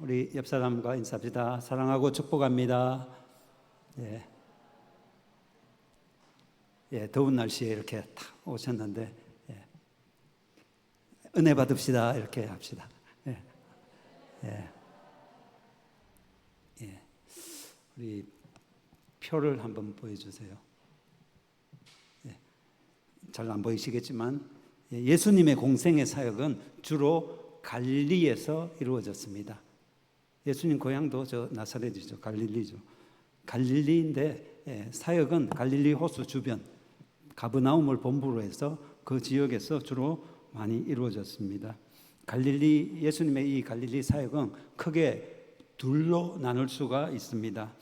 우리 옆 사람과 인사합시다. 사랑하고 축복합니다. 더운 날씨에 이렇게 탁 오셨는데 은혜 받읍시다 이렇게 합시다. 우리 표를 한번 보여주세요. 잘 안 보이시겠지만 예수님의 공생의 사역은 주로 갈릴리에서 이루어졌습니다. 예수님 고향도 저 나사렛이죠. 갈릴리죠. 갈릴리인데 사역은 갈릴리 호수 주변 가버나움을 본부로 해서 그 지역에서 주로 많이 이루어졌습니다. 예수님의 이 갈릴리 사역은 크게 둘로 나눌 수가 있습니다.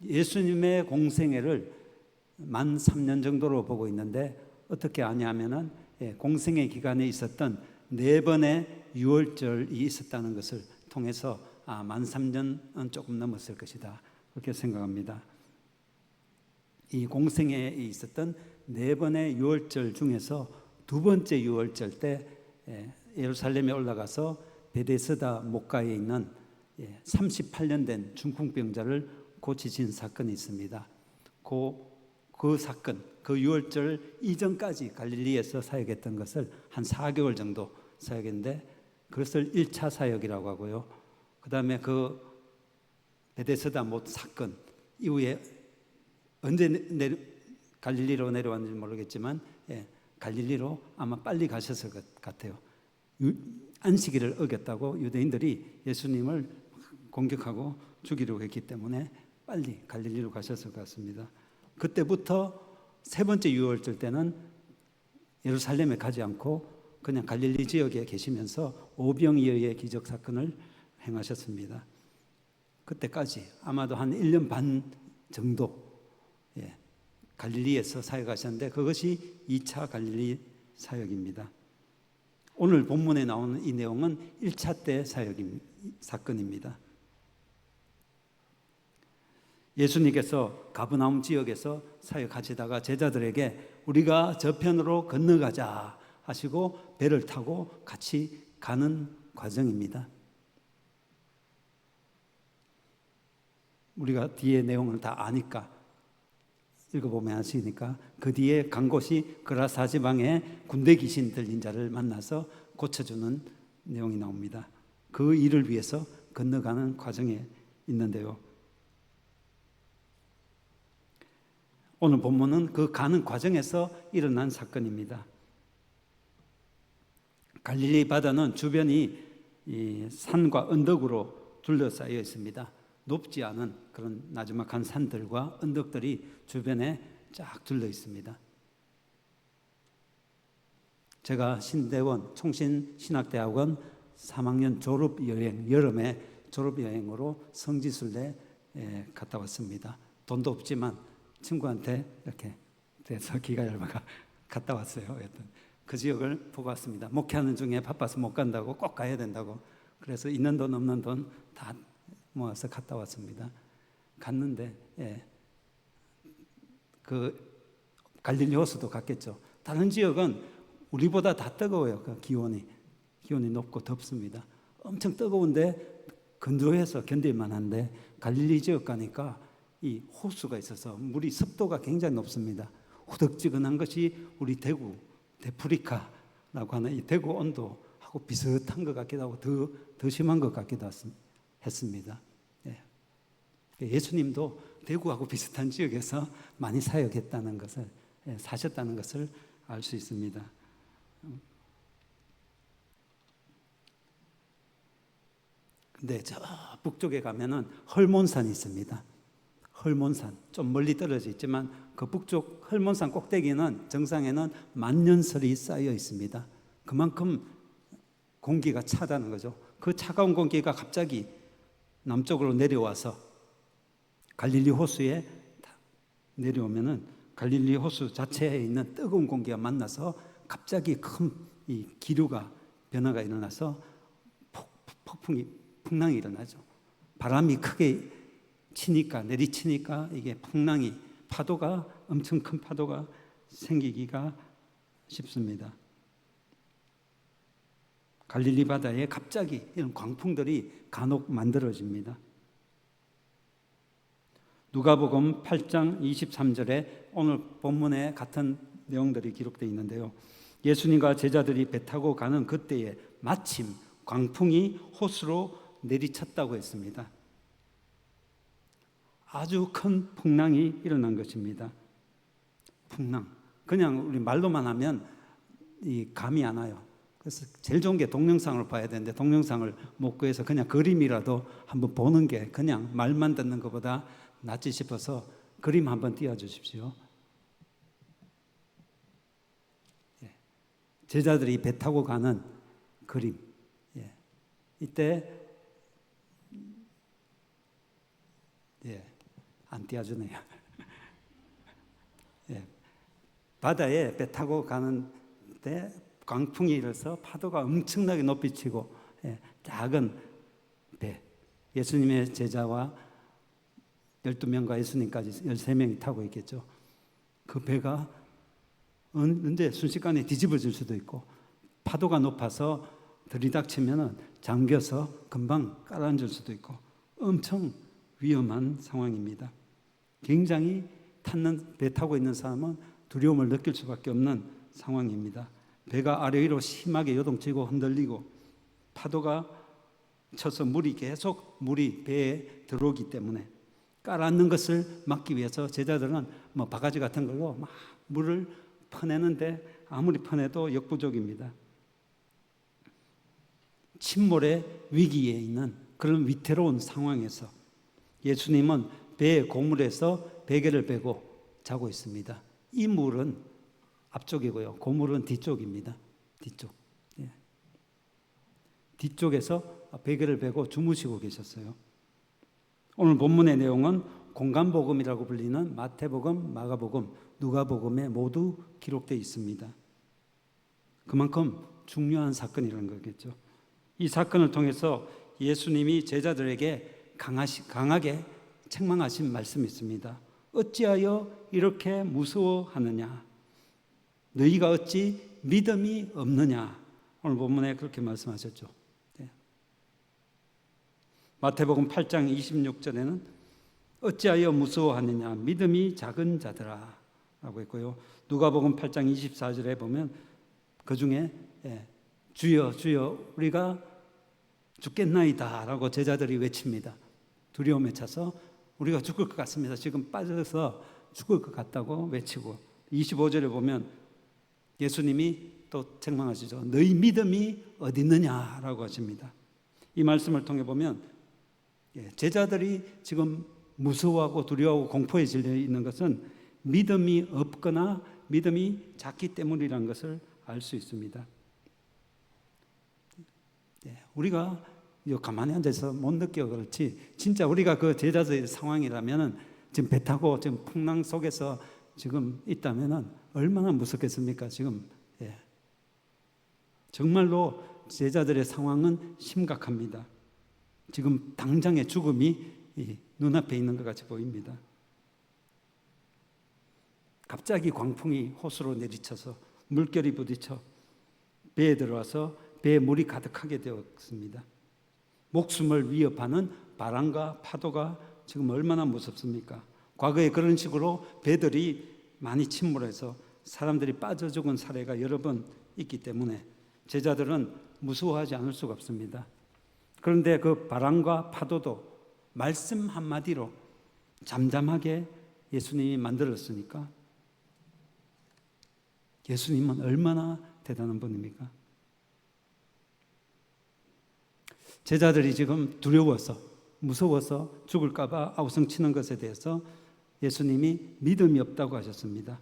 예수님의 공생애를 만 3년 정도로 보고 있는데 어떻게 아냐면은 공생애 기간에 있었던 4번의 유월절이 있었다는 것을 통해서 만 3년은 조금 넘었을 것이다 그렇게 생각합니다. 이 공생애에 있었던 4번의 유월절 중에서 두 번째 유월절 때 예루살렘에 올라가서 베데스다 목가에 있는 38년 된 중풍병자를 고치신 사건이 있습니다. 그 사건, 그 유월절 이전까지 갈릴리에서 사역했던 것을 한 4개월 정도 사역했는데 그것을 1차 사역이라고 하고요. 그 다음에 그 베데스다 못 사건 이후에 언제 갈릴리로 내려왔는지 모르겠지만 갈릴리로 아마 빨리 가셨을 것 같아요. 안식일을 어겼다고 유대인들이 예수님을 공격하고 죽이려고 했기 때문에 빨리 갈릴리로 가셨을 것 같습니다. 그때부터 세 번째 유월절 때는 예루살렘에 가지 않고 그냥 갈릴리 지역에 계시면서 오병이어의 기적 사건을 행하셨습니다. 그때까지 아마도 한 1년 반 정도 갈릴리에서 사역하셨는데 그것이 2차 갈릴리 사역입니다. 오늘 본문에 나오는 이 내용은 1차 때 사건입니다. 예수님께서 가버나움 지역에서 사역하시다가 제자들에게 우리가 저편으로 건너가자 하시고 배를 타고 같이 가는 과정입니다. 우리가 뒤에 내용을 다 아니까 읽어보면 아시니까 그 뒤에 간 곳이 그라사 지방에 군대 귀신 들린 자를 만나서 고쳐주는 내용이 나옵니다. 그 일을 위해서 건너가는 과정에 있는데요. 오늘 본문은 그 가는 과정에서 일어난 사건입니다. 갈릴리 바다는 주변이 산과 언덕으로 둘러싸여 있습니다. 높지 않은 그런 나지막한 산들과 언덕들이 주변에 쫙 둘러 있습니다. 제가 신대원 총신신학대학원 3학년 졸업여행, 여름에 졸업여행으로 성지순례 갔다 왔습니다. 돈도 없지만 친구한테 이렇게 돼서 기가 얇아가 갔다 왔어요. 그 지역을 보고 왔습니다. 목회하는 중에 바빠서 못 간다고 꼭 가야 된다고 그래서 있는 돈 없는 돈 다 모아서 갔다 왔습니다. 갔는데 그 갈릴리 호수도 갔겠죠. 다른 지역은 우리보다 다 뜨거워요. 그 기온이 높고 덥습니다. 엄청 뜨거운데 건조해서 견딜만 한데 갈릴리 지역 가니까 이 호수가 있어서 물이 습도가 굉장히 높습니다. 후덕지근한 것이 우리 대구 데프리카라고 하는 이 대구 온도하고 비슷한 것 같기도 하고 더 심한 것 같기도 했습니다. 예수님도 대구하고 비슷한 지역에서 많이 사역했다는 것을 사셨다는 것을 알 수 있습니다. 근데 저 북쪽에 가면은 헐몬산이 있습니다. 헐몬산 좀 멀리 떨어져 있지만 그 북쪽 헐몬산 꼭대기는 정상에는 만년설이 쌓여 있습니다. 그만큼 공기가 차다는 거죠. 그 차가운 공기가 갑자기 남쪽으로 내려와서 갈릴리 호수에 내려오면은 갈릴리 호수 자체에 있는 뜨거운 공기가 만나서 갑자기 큰 이 기류가 변화가 일어나서 풍랑이 일어나죠. 바람이 크게 치니까 내리치니까 이게 풍랑이 파도가 엄청 큰 파도가 생기기가 쉽습니다. 갈릴리 바다에 갑자기 이런 광풍들이 간혹 만들어집니다. 누가복음 8장 23절에 오늘 본문에 같은 내용들이 기록되어 있는데요. 예수님과 제자들이 배 타고 가는 그때에 마침 광풍이 호수로 내리쳤다고 했습니다. 아주 큰 풍랑이 일어난 것입니다. 풍랑. 그냥 우리 말로만 하면 이 감이 안 와요. 그래서 제일 좋은 게 동영상을 봐야 되는데 동영상을 못 구해서 그냥 그림이라도 한번 보는 게 그냥 말만 듣는 것보다 낫지 싶어서 그림 한번 띄워주십시오. 제자들이 배 타고 가는 그림. 이때 안 띄워주네요. 바다에 배 타고 가는데 광풍이 일어서 파도가 엄청나게 높이 치고 작은 배, 예수님의 제자와 12명과 예수님까지 13명이 타고 있겠죠. 그 배가 언제 순식간에 뒤집어질 수도 있고 파도가 높아서 들이닥치면 잠겨서 금방 가라앉을 수도 있고 엄청 위험한 상황입니다. 굉장히 배 타고 있는 사람은 두려움을 느낄 수밖에 없는 상황입니다. 배가 아래 위로 심하게 요동치고 흔들리고 파도가 쳐서 물이 배에 들어오기 때문에 가라앉는 것을 막기 위해서 제자들은 바가지 같은 걸로 막 물을 퍼내는데 아무리 퍼내도 역부족입니다. 침몰의 위기에 있는 그런 위태로운 상황에서 예수님은 배의 고물에서 베개를 베고 자고 있습니다. 이 물은 앞쪽이고요. 고물은 뒤쪽입니다. 뒤쪽. 뒤쪽에서 베개를 베고 주무시고 계셨어요. 오늘 본문의 내용은 공간복음이라고 불리는 마태복음, 마가복음, 누가복음에 모두 기록되어 있습니다. 그만큼 중요한 사건이라는 거겠죠. 이 사건을 통해서 예수님이 제자들에게 강하게 책망하신 말씀이 있습니다. 어찌하여 이렇게 무서워하느냐? 너희가 어찌 믿음이 없느냐? 오늘 본문에 그렇게 말씀하셨죠. 마태복음 8장 26절에는 어찌하여 무서워하느냐? 믿음이 작은 자들아 라고 했고요. 누가복음 8장 24절에 보면 그 중에 주여 주여 우리가 죽겠나이다 라고 제자들이 외칩니다. 두려움에 차서 우리가 죽을 것 같습니다. 지금 빠져서 죽을 것 같다고 외치고 25절에 보면 예수님이 또 책망하시죠. 너희 믿음이 어디 있느냐라고 하십니다. 이 말씀을 통해 보면 제자들이 지금 무서워하고 두려워하고 공포에 질려 있는 것은 믿음이 없거나 믿음이 작기 때문이라는 것을 알 수 있습니다. 우리가 가만히 앉아서 못 느껴 그렇지 진짜 우리가 그 제자들의 상황이라면 지금 배 타고 지금 풍랑 속에서 지금 있다면 얼마나 무섭겠습니까? 지금 정말로 제자들의 상황은 심각합니다. 지금 당장의 죽음이 눈앞에 있는 것 같이 보입니다. 갑자기 광풍이 호수로 내리쳐서 물결이 부딪혀 배에 들어와서 배에 물이 가득하게 되었습니다. 목숨을 위협하는 바람과 파도가 지금 얼마나 무섭습니까? 과거에 그런 식으로 배들이 많이 침몰해서 사람들이 빠져 죽은 사례가 여러 번 있기 때문에 제자들은 무서워하지 않을 수가 없습니다. 그런데 그 바람과 파도도 말씀 한마디로 잠잠하게 예수님이 만들었으니까 예수님은 얼마나 대단한 분입니까? 제자들이 지금 두려워서 무서워서 죽을까 봐 아우성치는 것에 대해서 예수님이 믿음이 없다고 하셨습니다.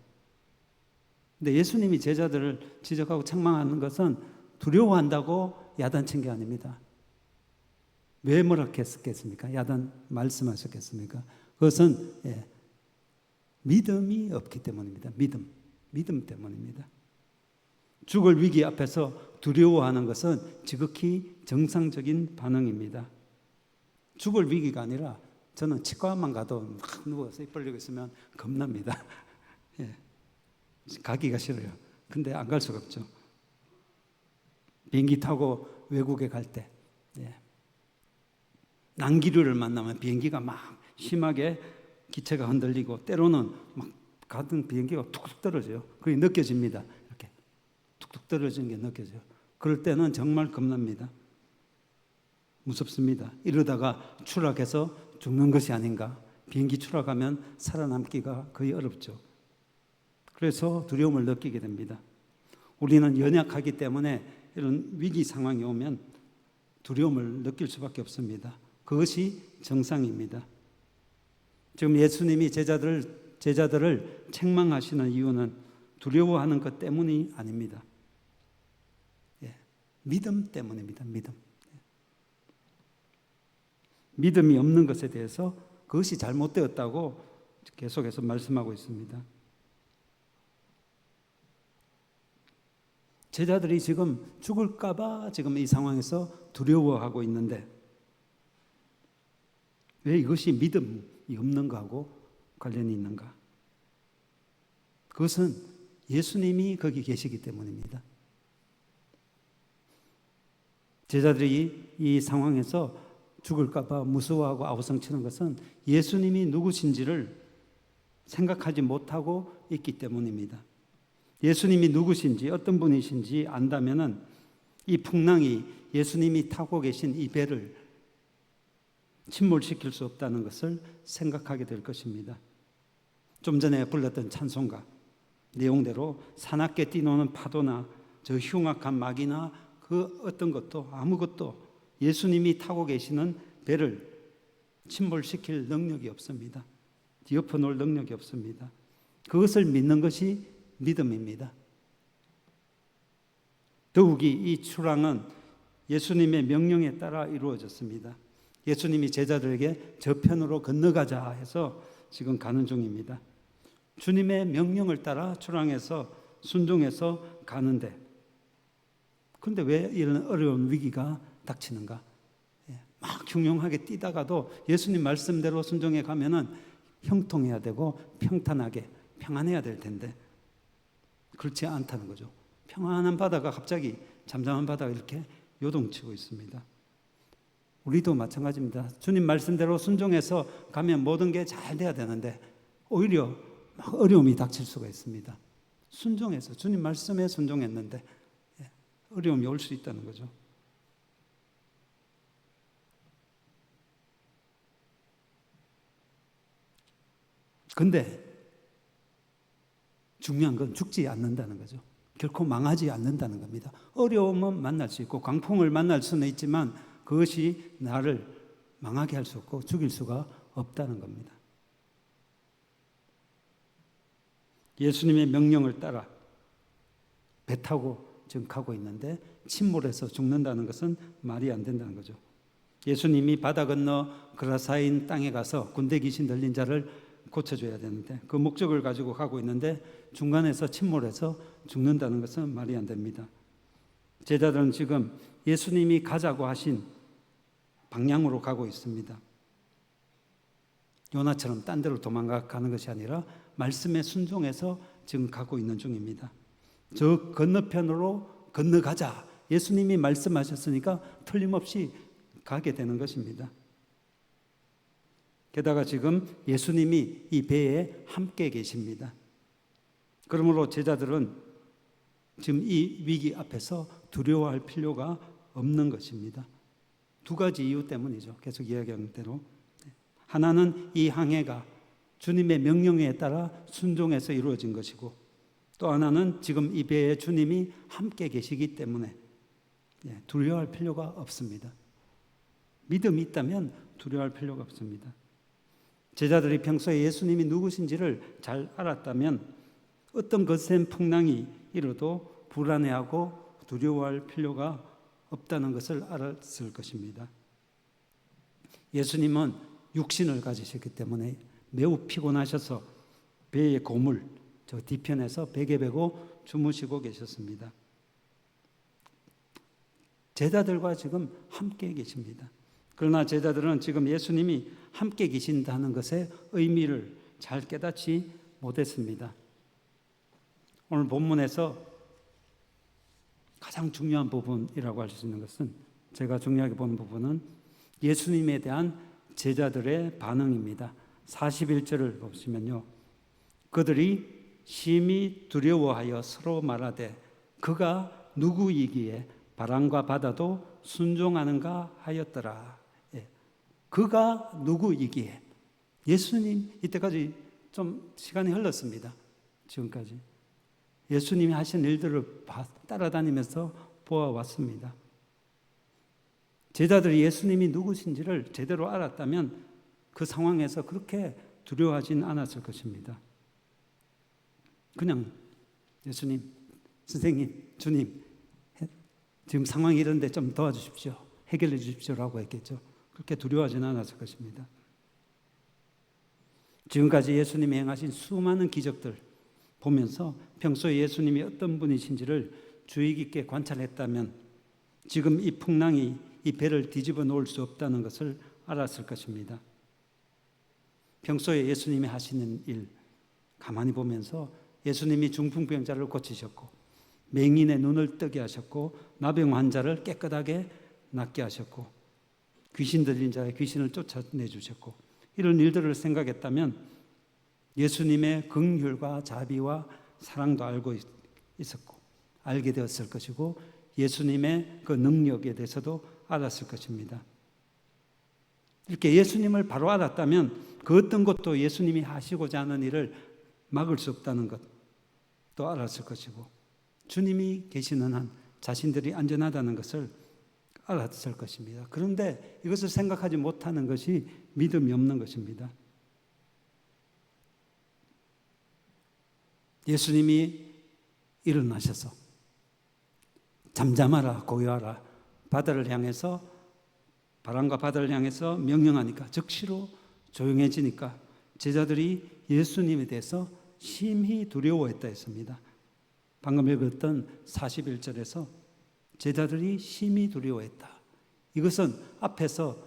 근데 예수님이 제자들을 지적하고 책망하는 것은 두려워한다고 야단친 게 아닙니다. 왜 뭐라 했겠습니까? 야단 말씀하셨겠습니까? 그것은 믿음이 없기 때문입니다. 믿음 때문입니다. 죽을 위기 앞에서 두려워하는 것은 지극히 정상적인 반응입니다. 죽을 위기가 아니라 저는 치과만 가도 막 누워서 입 벌리고 있으면 겁납니다. 가기가 싫어요. 근데 안 갈 수가 없죠. 비행기 타고 외국에 갈 때, 난기류를 만나면 비행기가 막 심하게 기체가 흔들리고 때로는 막 가던 비행기가 툭툭 떨어져요. 그게 느껴집니다. 이렇게 툭툭 떨어지는 게 느껴져요. 그럴 때는 정말 겁납니다. 무섭습니다. 이러다가 추락해서 죽는 것이 아닌가. 비행기 추락하면 살아남기가 거의 어렵죠. 그래서 두려움을 느끼게 됩니다. 우리는 연약하기 때문에 이런 위기 상황이 오면 두려움을 느낄 수밖에 없습니다. 그것이 정상입니다. 지금 예수님이 제자들을 책망하시는 이유는 두려워하는 것 때문이 아닙니다. 믿음 때문입니다. 믿음이 없는 것에 대해서 그것이 잘못되었다고 계속해서 말씀하고 있습니다. 제자들이 지금 죽을까봐 지금 이 상황에서 두려워하고 있는데 왜 이것이 믿음이 없는 거하고 관련이 있는가? 그것은 예수님이 거기 계시기 때문입니다. 제자들이 이 상황에서 죽을까봐 무서워하고 아우성치는 것은 예수님이 누구신지를 생각하지 못하고 있기 때문입니다. 예수님이 누구신지 어떤 분이신지 안다면은 이 풍랑이 예수님이 타고 계신 이 배를 침몰시킬 수 없다는 것을 생각하게 될 것입니다. 좀 전에 불렀던 찬송가 내용대로 사납게 뛰노는 파도나 저 흉악한 막이나 그 어떤 것도 아무것도 예수님이 타고 계시는 배를 침몰시킬 능력이 없습니다. 뒤엎어 놓을 능력이 없습니다. 그것을 믿는 것이 믿음입니다. 더욱이 이 출항은 예수님의 명령에 따라 이루어졌습니다. 예수님이 제자들에게 저편으로 건너가자 해서 지금 가는 중입니다. 주님의 명령을 따라 출항해서 순종해서 가는데 그런데 왜 이런 어려운 위기가 닥치는가? 막 흉흉하게 뛰다가도 예수님 말씀대로 순종해 가면은 형통해야 되고 평탄하게 평안해야 될 텐데 그렇지 않다는 거죠. 평안한 바다가 갑자기 잠잠한 바다가 이렇게 요동치고 있습니다. 우리도 마찬가지입니다. 주님 말씀대로 순종해서 가면 모든 게 잘 돼야 되는데 오히려 막 어려움이 닥칠 수가 있습니다. 순종해서 주님 말씀에 순종했는데 어려움이 올 수 있다는 거죠. 근데 중요한 건 죽지 않는다는 거죠. 결코 망하지 않는다는 겁니다. 어려움은 만날 수 있고 광풍을 만날 수는 있지만 그것이 나를 망하게 할 수 없고 죽일 수가 없다는 겁니다. 예수님의 명령을 따라 배 타고 지금 가고 있는데 침몰해서 죽는다는 것은 말이 안 된다는 거죠. 예수님이 바다 건너 그라사인 땅에 가서 군대 귀신 들린 자를 고쳐줘야 되는데 그 목적을 가지고 가고 있는데 중간에서 침몰해서 죽는다는 것은 말이 안 됩니다. 제자들은 지금 예수님이 가자고 하신 방향으로 가고 있습니다. 요나처럼 딴 데로 도망가는 것이 아니라 말씀에 순종해서 지금 가고 있는 중입니다. 저 건너편으로 건너가자. 예수님이 말씀하셨으니까 틀림없이 가게 되는 것입니다. 게다가 지금 예수님이 이 배에 함께 계십니다. 그러므로 제자들은 지금 이 위기 앞에서 두려워할 필요가 없는 것입니다. 두 가지 이유 때문이죠. 계속 이야기한 대로. 하나는 이 항해가 주님의 명령에 따라 순종해서 이루어진 것이고 또 하나는 지금 이 배에 주님이 함께 계시기 때문에 두려워할 필요가 없습니다. 믿음이 있다면 두려워할 필요가 없습니다. 제자들이 평소에 예수님이 누구신지를 잘 알았다면 어떤 거센 풍랑이 일어도 불안해하고 두려워할 필요가 없다는 것을 알았을 것입니다. 예수님은 육신을 가지셨기 때문에 매우 피곤하셔서 배의 고물 저 뒤편에서 베개 베고 주무시고 계셨습니다. 제자들과 지금 함께 계십니다. 그러나 제자들은 지금 예수님이 함께 계신다는 것의 의미를 잘 깨닫지 못했습니다. 오늘 본문에서 가장 중요한 부분이라고 할 수 있는 것은, 제가 중요하게 보는 부분은 예수님에 대한 제자들의 반응입니다. 41절을 보시면요, 그들이 심히 두려워하여 서로 말하되 그가 누구이기에 바람과 바다도 순종하는가 하였더라. 예. 그가 누구이기에. 예수님, 이때까지 좀 시간이 흘렀습니다. 지금까지 예수님이 하신 일들을 따라다니면서 보아왔습니다. 제자들이 예수님이 누구신지를 제대로 알았다면 그 상황에서 그렇게 두려워하진 않았을 것입니다. 그냥 예수님, 선생님, 주님, 지금 상황이 이런데 좀 도와주십시오, 해결해 주십시오라고 했겠죠. 그렇게 두려워하지는 않았을 것입니다. 지금까지 예수님이 행하신 수많은 기적들 보면서 평소에 예수님이 어떤 분이신지를 주의 깊게 관찰했다면 지금 이 풍랑이 이 배를 뒤집어 놓을 수 없다는 것을 알았을 것입니다. 평소에 예수님이 하시는 일 가만히 보면서 예수님이 중풍병자를 고치셨고, 맹인의 눈을 뜨게 하셨고, 나병 환자를 깨끗하게 낫게 하셨고, 귀신 들린 자의 귀신을 쫓아내주셨고, 이런 일들을 생각했다면 예수님의 긍휼과 자비와 사랑도 알고 있었고 알게 되었을 것이고, 예수님의 그 능력에 대해서도 알았을 것입니다. 이렇게 예수님을 바로 알았다면 그 어떤 것도 예수님이 하시고자 하는 일을 막을 수 없다는 것도 알았을 것이고, 주님이 계시는 한 자신들이 안전하다는 것을 알았을 것입니다. 그런데 이것을 생각하지 못하는 것이 믿음이 없는 것입니다. 예수님이 일어나셔서 잠잠하라, 고요하라, 바다를 향해서, 바람과 바다를 향해서 명령하니까 즉시로 조용해지니까 제자들이 예수님에 대해서 심히 두려워했다 했습니다. 방금 읽었던 41절에서 제자들이 심히 두려워했다. 이것은 앞에서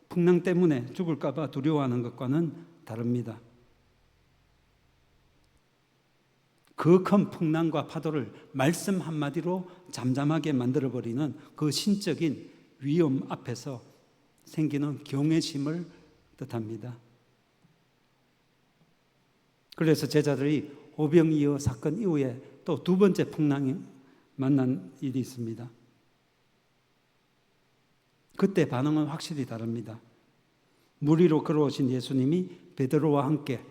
풍랑 때문에 죽을까 봐 두려워하는 것과는 다릅니다. 그 큰 풍랑과 파도를 말씀 한마디로 잠잠하게 만들어버리는 그 신적인 위험 앞에서 생기는 경외심을 뜻합니다. 그래서 제자들이 오병이어 사건 이후에 또 두 번째 풍랑이 만난 일이 있습니다. 그때 반응은 확실히 다릅니다. 물 위로 걸어오신 예수님이 베드로와 함께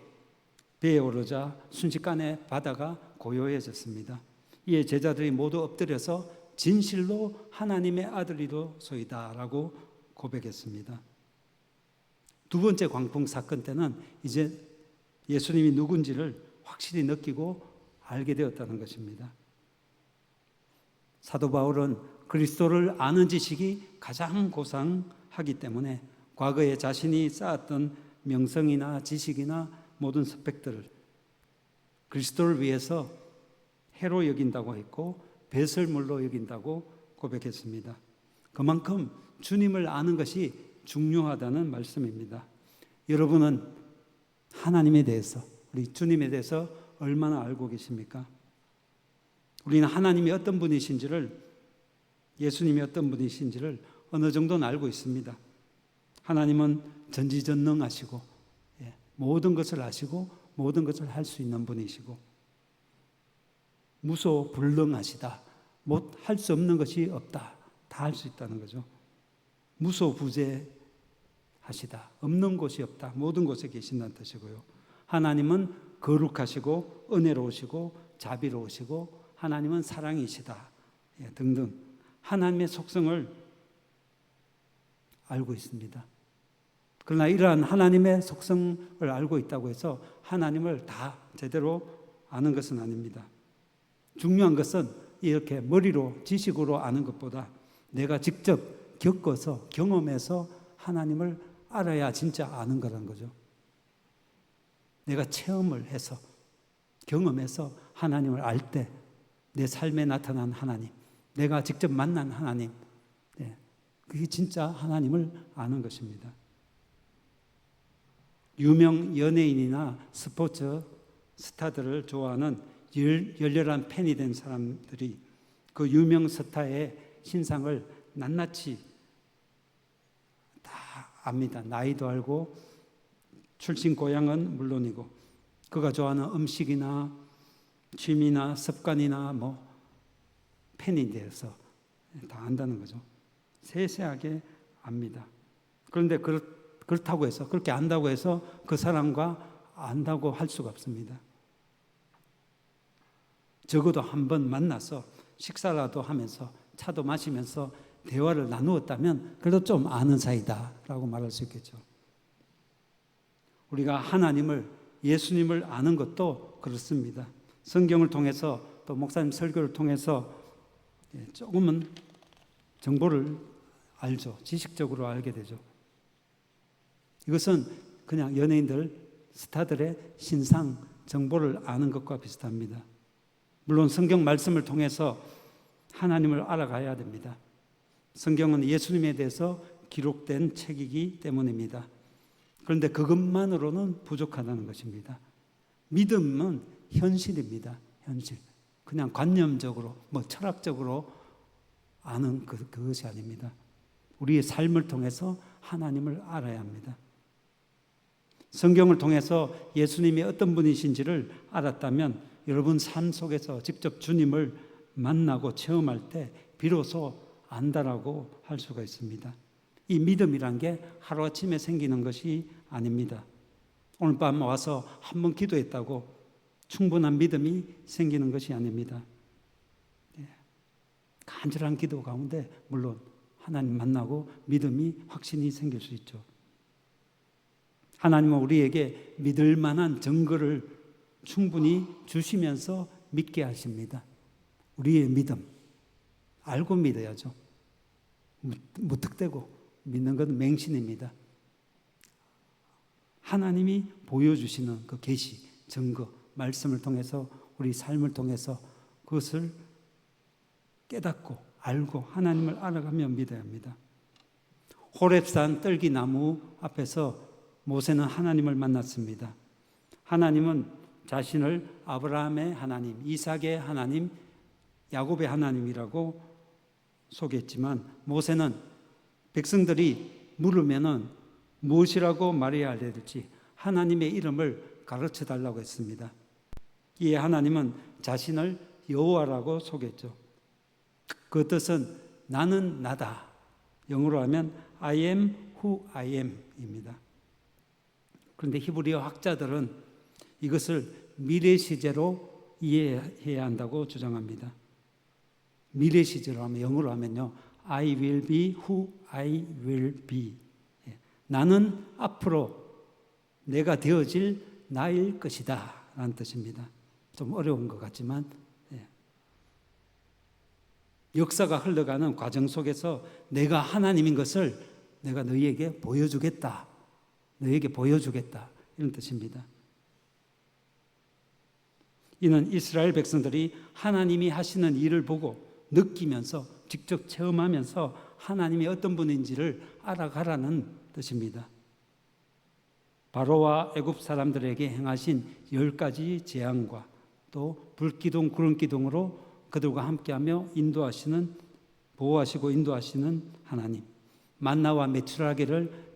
배에 오르자 순식간에 바다가 고요해졌습니다. 이에 제자들이 모두 엎드려서 진실로 하나님의 아들이로소이다 라고 고백했습니다. 두 번째 광풍 사건 때는 이제 예수님이 누군지를 확실히 느끼고 알게 되었다는 것입니다. 사도 바울은 그리스도를 아는 지식이 가장 고상하기 때문에 과거에 자신이 쌓았던 명성이나 지식이나 모든 스펙들을 그리스도를 위해서 해로 여긴다고 했고 배설물로 여긴다고 고백했습니다. 그만큼 주님을 아는 것이 중요하다는 말씀입니다. 여러분은 하나님에 대해서, 우리 주님에 대해서 얼마나 알고 계십니까? 우리는 하나님이 어떤 분이신지를, 예수님이 어떤 분이신지를 어느 정도는 알고 있습니다. 하나님은 전지전능하시고 모든 것을 아시고 모든 것을 할 수 있는 분이시고 무소불능하시다. 할 수 없는 것이 없다. 다 할 수 있다는 거죠. 무소부재하시다. 없는 곳이 없다. 모든 곳에 계신다는 뜻이고요. 하나님은 거룩하시고 은혜로우시고 자비로우시고 하나님은 사랑이시다. 등등 하나님의 속성을 알고 있습니다. 그러나 이러한 하나님의 속성을 알고 있다고 해서 하나님을 다 제대로 아는 것은 아닙니다. 중요한 것은 이렇게 머리로 지식으로 아는 것보다 내가 직접 겪어서 경험해서 하나님을 알아야 진짜 아는 거란 거죠. 내가 체험을 해서 경험해서 하나님을 알 때 내 삶에 나타난 하나님, 내가 직접 만난 하나님, 그게 진짜 하나님을 아는 것입니다. 유명 연예인이나 스포츠 스타들을 좋아하는 열렬한 팬이 된 사람들이 그 유명 스타의 신상을 낱낱이 다 압니다. 나이도 알고 출신 고향은 물론이고 그가 좋아하는 음식이나 취미나 습관이나 팬이 되어서 다 안다는 거죠. 세세하게 압니다. 그런데 그렇다고 해서 그렇게 안다고 해서 그 사람과 안다고 할 수가 없습니다. 적어도 한번 만나서 식사라도 하면서 차도 마시면서 대화를 나누었다면 그래도 좀 아는 사이다라고 말할 수 있겠죠. 우리가 하나님을, 예수님을 아는 것도 그렇습니다. 성경을 통해서 또 목사님 설교를 통해서 조금은 정보를 알죠. 지식적으로 알게 되죠. 이것은 그냥 연예인들, 스타들의 신상 정보를 아는 것과 비슷합니다. 물론 성경 말씀을 통해서 하나님을 알아가야 됩니다. 성경은 예수님에 대해서 기록된 책이기 때문입니다. 그런데 그것만으로는 부족하다는 것입니다. 믿음은 현실입니다. 현실. 그냥 관념적으로, 철학적으로 아는 그것이 아닙니다. 우리의 삶을 통해서 하나님을 알아야 합니다. 성경을 통해서 예수님이 어떤 분이신지를 알았다면 여러분 삶 속에서 직접 주님을 만나고 체험할 때 비로소 안다라고 할 수가 있습니다. 이 믿음이란 게 하루아침에 생기는 것이 아닙니다. 오늘 밤 와서 한번 기도했다고 충분한 믿음이 생기는 것이 아닙니다. 간절한 기도 가운데 물론 하나님 만나고 믿음이 확신이 생길 수 있죠. 하나님은 우리에게 믿을 만한 증거를 충분히 주시면서 믿게 하십니다. 우리의 믿음, 알고 믿어야죠. 무턱대고 믿는 것은 맹신입니다. 하나님이 보여주시는 그 계시, 증거, 말씀을 통해서 우리 삶을 통해서 그것을 깨닫고 알고 하나님을 알아가며 믿어야 합니다. 호렙산 떨기나무 앞에서 모세는 하나님을 만났습니다. 하나님은 자신을 아브라함의 하나님, 이삭의 하나님, 야곱의 하나님이라고 소개했지만 모세는 백성들이 물으면은 무엇이라고 말해야 될지 하나님의 이름을 가르쳐 달라고 했습니다. 이에 하나님은 자신을 여호와라고 소개했죠. 그 뜻은 나는 나다. 영어로 하면 I am who I am 입니다. 그런데 히브리어 학자들은 이것을 미래 시제로 이해해야 한다고 주장합니다. 미래 시제로 하면 영어로 하면요. I will be who I will be. 나는 앞으로 내가 되어질 나일 것이다 라는 뜻입니다. 좀 어려운 것 같지만 역사가 흘러가는 과정 속에서 내가 하나님인 것을 내가 너희에게 보여주겠다. 너희에게 보여주겠다. 이런 뜻입니다. 이는 이스라엘 백성들이 하나님이 하시는 일을 보고 느끼면서 직접 체험하면서 하나님이 어떤 분인지를 알아가라는 뜻입니다. 바로와 애굽 사람들에게 행하신 10가지 재앙과 또 불기둥 구름기둥으로 그들과 함께하며 인도하시는 보호하시고 인도하시는 하나님, 만나와 메추라기를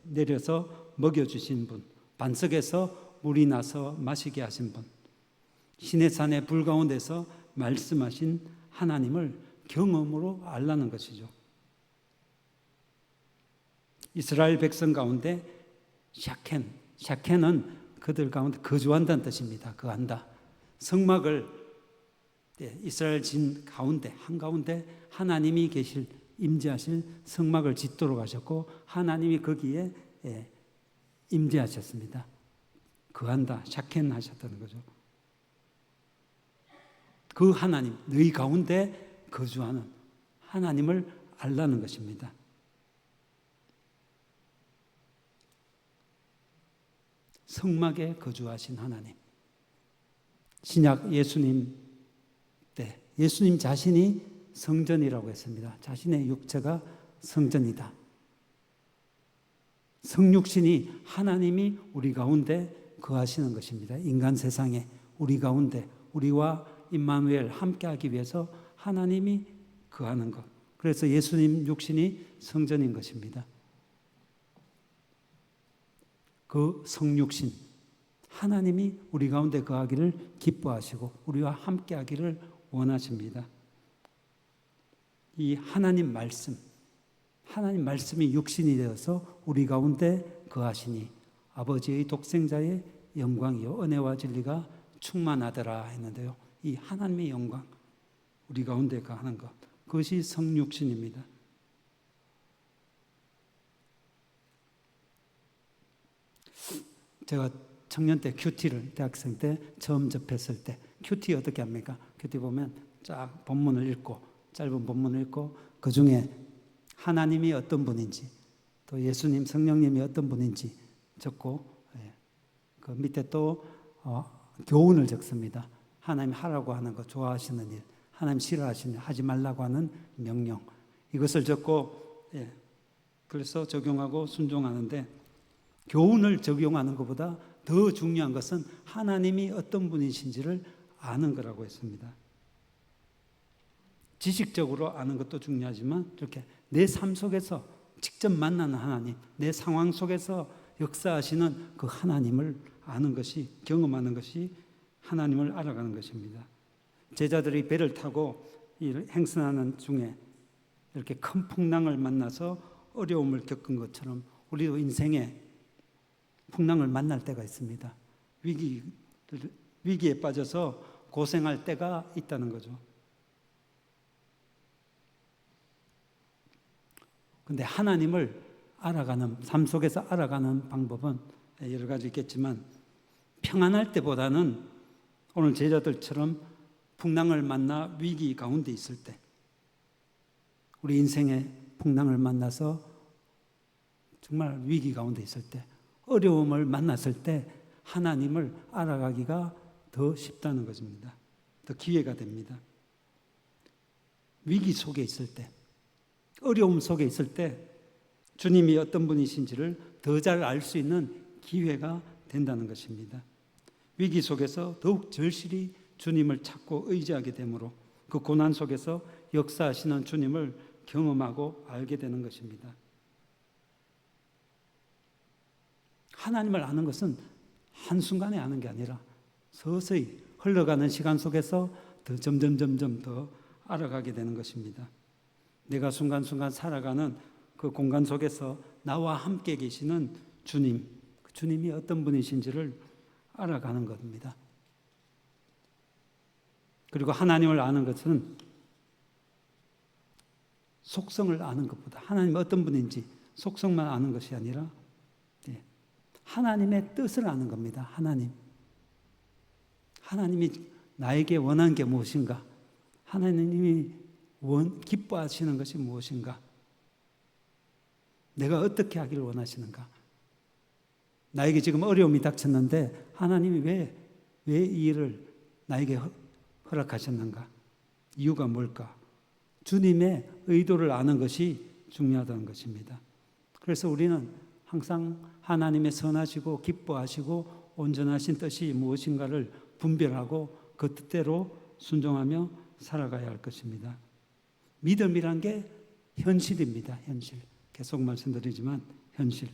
내려서 먹여주신 분, 반석에서 물이 나서 마시게 하신 분, 시내산의 불 가운데서 말씀하신 하나님을 경험으로 알라는 것이죠. 이스라엘 백성 가운데 샤켄은 그들 가운데 거주한다는 뜻입니다. 거한다. 성막을 이스라엘 진 가운데 한가운데 하나님이 계실 임재하실 성막을 짓도록 하셨고 하나님이 거기에 임재하셨습니다. 거한다, 샤켄 하셨다는 거죠. 그 하나님, 너희 가운데 거주하는 하나님을 알라는 것입니다. 성막에 거주하신 하나님. 신약 예수님 때 예수님 자신이 성전이라고 했습니다. 자신의 육체가 성전이다. 성육신이 하나님이 우리 가운데 거하시는 것입니다. 인간 세상에 우리 가운데 우리와 임마누엘 함께하기 위해서 하나님이 거하는 것. 그래서 예수님 육신이 성전인 것입니다. 그 성육신, 하나님이 우리 가운데 거하기를 기뻐하시고 우리와 함께하기를 원하십니다. 이 하나님 말씀이 육신이 되어서 우리 가운데 거하시니 아버지의 독생자의 영광이요 은혜와 진리가 충만하더라 했는데요. 이 하나님의 영광, 우리 가운데 거하는 것, 그것이 성육신입니다. 제가 청년 때 큐티를 대학생 때 처음 접했을 때 큐티 어떻게 합니까? 큐티 보면 쫙 본문을 읽고 짧은 본문을 읽고 그 중에 하나님이 어떤 분인지 또 예수님 성령님이 어떤 분인지 적고 그 밑에 또 교훈을 적습니다. 하나님 하라고 하는 거, 좋아하시는 일, 하나님 싫어하시는 일, 하지 말라고 하는 명령, 이것을 적고 그래서 적용하고 순종하는데, 교훈을 적용하는 것보다 더 중요한 것은 하나님이 어떤 분이신지를 아는 거라고 했습니다. 지식적으로 아는 것도 중요하지만 이렇게 내 삶 속에서 직접 만나는 하나님, 내 상황 속에서 역사하시는 그 하나님을 아는 것이, 경험하는 것이 하나님을 알아가는 것입니다. 제자들이 배를 타고 행선하는 중에 이렇게 큰 풍랑을 만나서 어려움을 겪은 것처럼 우리도 인생에 풍랑을 만날 때가 있습니다. 위기에 빠져서 고생할 때가 있다는 거죠. 근데 하나님을 알아가는, 삶 속에서 알아가는 방법은 여러 가지 있겠지만, 평안할 때보다는 오늘 제자들처럼 풍랑을 만나 위기 가운데 있을 때, 우리 인생의 풍랑을 만나서 정말 위기 가운데 있을 때, 어려움을 만났을 때 하나님을 알아가기가 더 쉽다는 것입니다. 더 기회가 됩니다. 위기 속에 있을 때, 어려움 속에 있을 때 주님이 어떤 분이신지를 더 잘 알 수 있는 기회가 된다는 것입니다. 위기 속에서 더욱 절실히 주님을 찾고 의지하게 되므로 그 고난 속에서 역사하시는 주님을 경험하고 알게 되는 것입니다. 하나님을 아는 것은 한순간에 아는 게 아니라 서서히 흘러가는 시간 속에서 더 점점 더 알아가게 되는 것입니다. 내가 순간순간 살아가는 그 공간 속에서 나와 함께 계시는 주님, 그 주님이 어떤 분이신지를 알아가는 겁니다. 그리고 하나님을 아는 것은 속성을 아는 것보다, 하나님이 어떤 분인지 속성만 아는 것이 아니라 하나님의 뜻을 아는 겁니다. 하나님이 나에게 원하는 게 무엇인가? 하나님이 기뻐하시는 것이 무엇인가? 내가 어떻게 하기를 원하시는가? 나에게 지금 어려움이 닥쳤는데 하나님이 왜 이 일을 나에게 허락하셨는가? 이유가 뭘까? 주님의 의도를 아는 것이 중요하다는 것입니다. 그래서 우리는 항상 하나님의 선하시고 기뻐하시고 온전하신 뜻이 무엇인가를 분별하고 그 뜻대로 순종하며 살아가야 할 것입니다. 믿음이란 게 현실입니다. 현실. 계속 말씀드리지만 현실.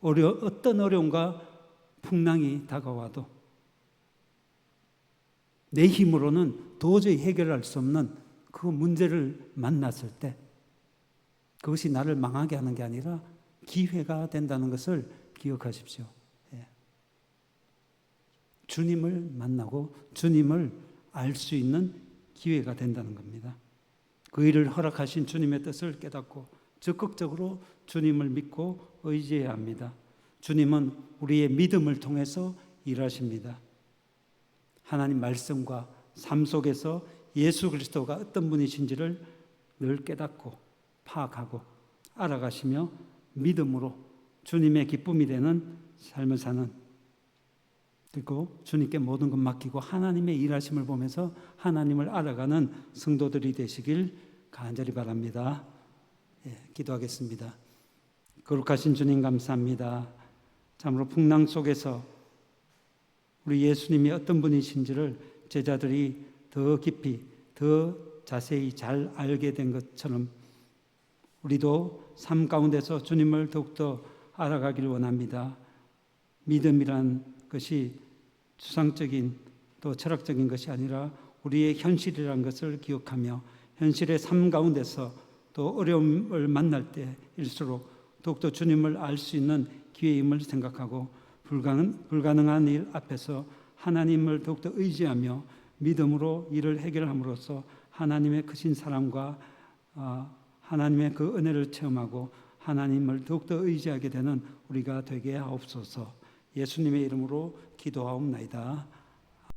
어떤 어려움과 풍랑이 다가와도 내 힘으로는 도저히 해결할 수 없는 그 문제를 만났을 때 그것이 나를 망하게 하는 게 아니라 기회가 된다는 것을 기억하십시오. 주님을 만나고 주님을 알 수 있는 기회가 된다는 겁니다. 그 일을 허락하신 주님의 뜻을 깨닫고 적극적으로 주님을 믿고 의지해야 합니다. 주님은 우리의 믿음을 통해서 일하십니다. 하나님 말씀과 삶 속에서 예수 그리스도가 어떤 분이신지를 늘 깨닫고 파악하고 알아가시며 믿음으로 주님의 기쁨이 되는 삶을 사는, 그리고 주님께 모든 것 맡기고 하나님의 일하심을 보면서 하나님을 알아가는 성도들이 되시길 간절히 바랍니다. 기도하겠습니다. 거룩하신 주님 감사합니다. 참으로 풍랑 속에서 우리 예수님이 어떤 분이신지를 제자들이 더 깊이, 더 자세히 잘 알게 된 것처럼 우리도 삶 가운데서 주님을 더욱더 알아가길 원합니다. 믿음이란 것이 추상적인 또 철학적인 것이 아니라 우리의 현실이라는 것을 기억하며 현실의 삶 가운데서 또 어려움을 만날 때일수록 더욱더 주님을 알 수 있는 기회임을 생각하고 불가능한 일 앞에서 하나님을 더욱더 의지하며 믿음으로 일을 해결함으로써 하나님의 크신 사랑과 하나님의 그 은혜를 체험하고 하나님을 더욱더 의지하게 되는 우리가 되게 하옵소서. 예수님의 이름으로 기도하옵나이다.